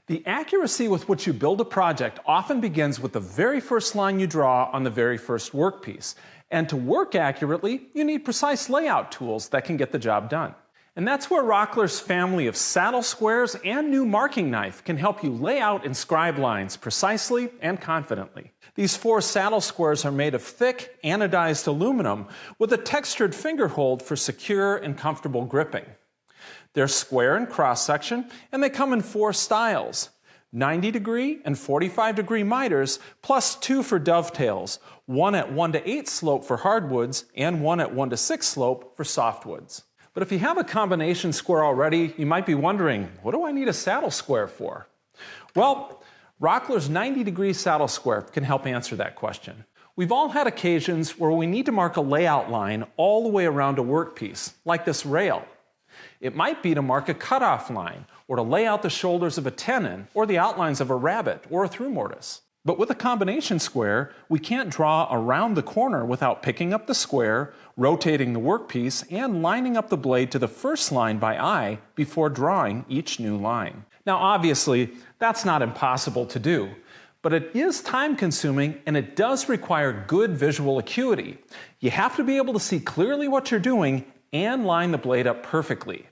The accuracy with which you build a project often begins with the very first line you draw on the very first workpiece. And to work accurately, you need precise layout tools that can get the job done. And that's where Rockler's family of saddle squares and new marking knife can help you lay out and scribe lines precisely and confidently. These 4 saddle squares are made of thick, anodized aluminum with a textured finger hold for secure and comfortable gripping. They're square in cross-section, and they come in 4 styles: 90-degree and 45-degree miters, plus 2 for dovetails, one at 1:8 slope for hardwoods, and one at 1:6 slope for softwoods. But if you have a combination square already, you might be wondering, what do I need a saddle square for? Well, Rockler's 90-degree saddle square can help answer that question. We've all had occasions where we need to mark a layout line all the way around a workpiece, like this rail. It might be to mark a cutoff line, or to lay out the shoulders of a tenon, or the outlines of a rabbet or a through mortise. But with a combination square, we can't draw around the corner without picking up the square, rotating the workpiece, and lining up the blade to the first line by eye before drawing each new line. Now obviously, that's not impossible to do, but it is time-consuming and it does require good visual acuity. You have to be able to see clearly what you're doing and line the blade up perfectly.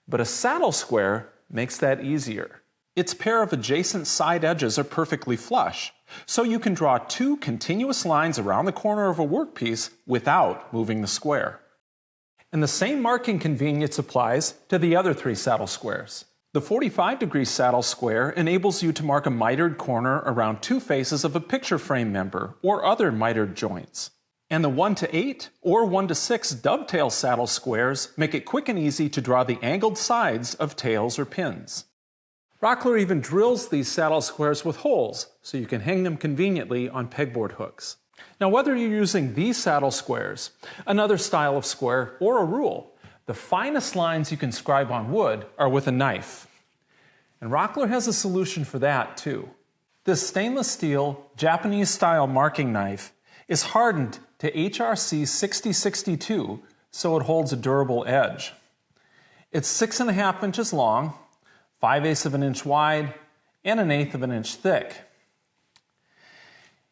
But a saddle square makes that easier. Its pair of adjacent side edges are perfectly flush, so you can draw 2 continuous lines around the corner of a workpiece without moving the square. And the same marking convenience applies to the other 3 saddle squares. The 45-degree saddle square enables you to mark a mitered corner around 2 faces of a picture frame member or other mitered joints. And the 1:8 or 1:6 dovetail saddle squares make it quick and easy to draw the angled sides of tails or pins. Rockler even drills these saddle squares with holes, so you can hang them conveniently on pegboard hooks. Now whether you're using these saddle squares, another style of square, or a rule, the finest lines you can scribe on wood are with a knife. And Rockler has a solution for that too. This stainless steel, Japanese-style marking knife is hardened to HRC 6062, so it holds a durable edge. It's 6.5 inches long, 5/8 of an inch wide, and 1/8 of an inch thick.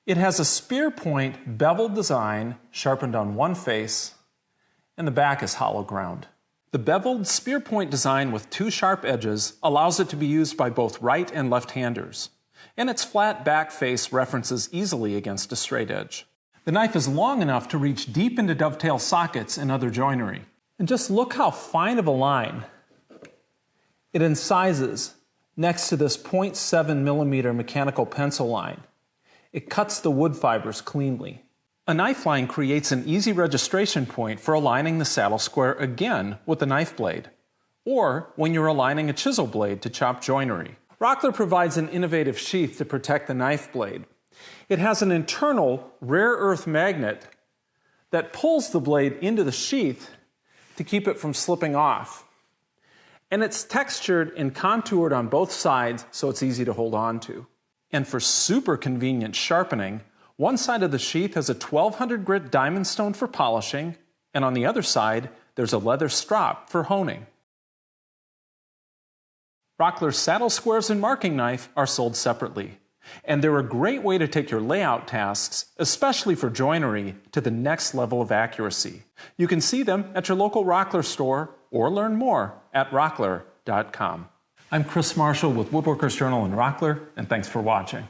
It has a spear point beveled design sharpened on one face, and the back is hollow ground. The beveled spear point design with 2 sharp edges allows it to be used by both right and left-handers, and its flat back face references easily against a straight edge. The knife is long enough to reach deep into dovetail sockets and other joinery. And just look how fine of a line it incises next to this 0.7 millimeter mechanical pencil line. It cuts the wood fibers cleanly. A knife line creates an easy registration point for aligning the saddle square again with the knife blade, or when you're aligning a chisel blade to chop joinery. Rockler provides an innovative sheath to protect the knife blade. It has an internal rare earth magnet that pulls the blade into the sheath to keep it from slipping off. And it's textured and contoured on both sides, so it's easy to hold on to. And for super convenient sharpening, one side of the sheath has a 1200 grit diamond stone for polishing, and on the other side, there's a leather strop for honing. Rockler's saddle squares and marking knife are sold separately, and they're a great way to take your layout tasks, especially for joinery, to the next level of accuracy. You can see them at your local Rockler store or learn more at rockler.com. I'm Chris Marshall with Woodworkers Journal and Rockler, and thanks for watching.